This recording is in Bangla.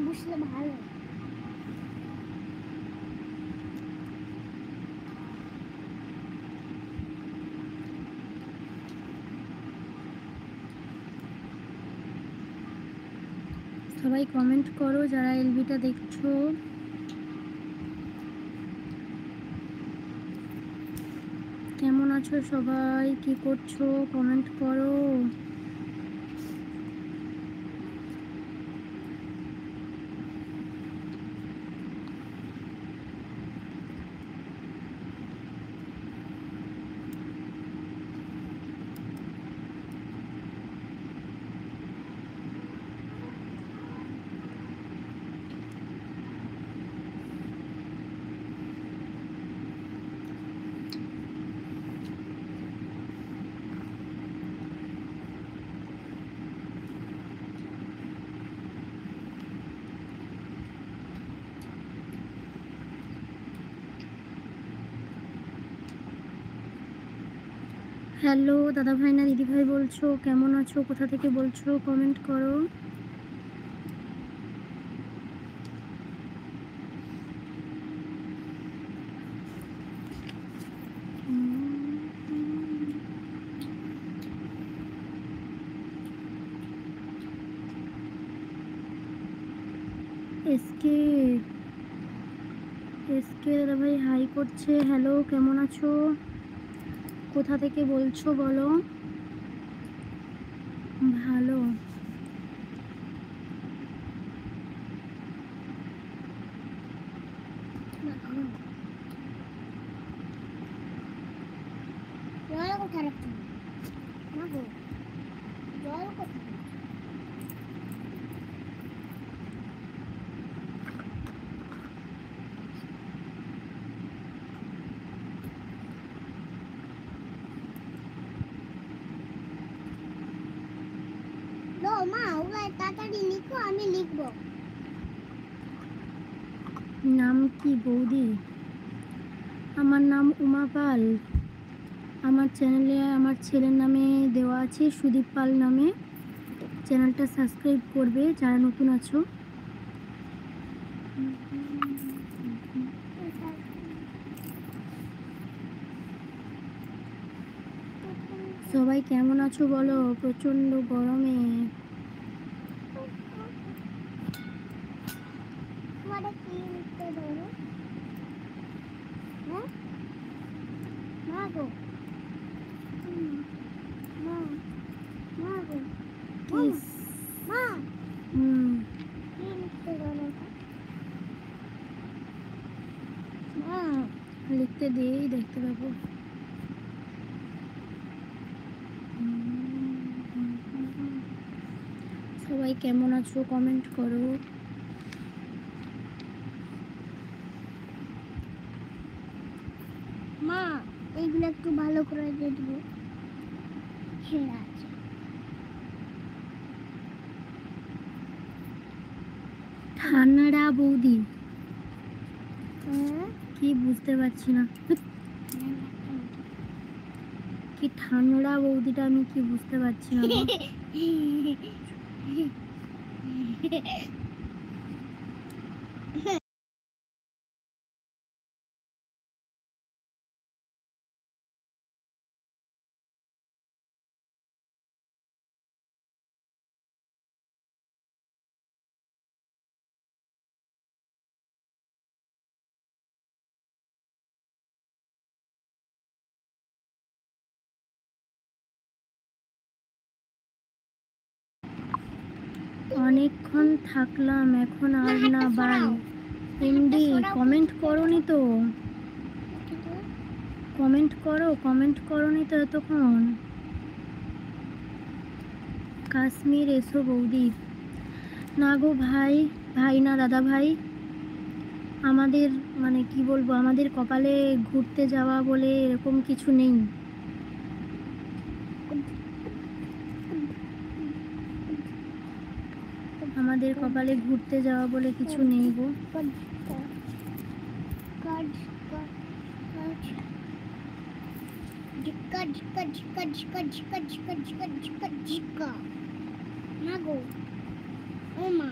বসলে ভালো। সবাই কমেন্ট করো যারা এলবিটা দেখছো। কেমন আছো সবাই, কি করছো, কমেন্ট করো। হ্যালো দাদা ভাই না দিদি ভাই বলছো, কেমন আছো, কোথা থেকে বলছো, কমেন্ট করো। এসকে এসকে দাদা ভাই হাই করছে। হ্যালো, কেমন আছো, কোথা থেকে বলছো বলো। ভালো। জল কোথায় রাখতে হবে? না গো, জল কোথায়? মা ওগুলো তাড়াতাড়ি লিখো, আমি লিখবো। নাম কি বৌদি? আমার নাম উমা পাল। আমার চ্যানেলে আমার ছেলের নামে দেওয়া আছে সুদীপ পাল নামে। চ্যানেলটা সাবস্ক্রাইব করবে যারা নতুন আছো। সবাই কেমন আছো বলো, প্রচন্ড গরমে। কি লিখতে দেবো? হ্যাঁ মা গো, মা মা গো, কিস। মা কি লিখতে দেবো? মা লিখতে দিয়েই দেখতে পাবো। সবাই কেমন আছো কমেন্ট করো। মা এইগুলো একটু ভালো করে দিয়ে দেবো, ছেঁড়া আছে। ঠান্ডা বৌদি কি বুঝতে পারছি না। কি ঠান্ডা বৌদিটা আমি কি বুঝতে পারছি না গো। অনেকক্ষণ থাকলাম, এখন আর না, বাই। এমডি কমেন্ট করোনি তো, কমেন্ট করোনি তো এতক্ষণ। কাশ্মীর এসো বৌদি। না গো ভাই, ভাই না দাদা ভাই, আমাদের মানে কি বলবো, আমাদের কপালে ঘুরতে যাওয়া বলে এরকম কিছু নেই। আমাদের কপালে ঘুরতে যাওয়া বলে কিছু নেই গো। না গো ও মা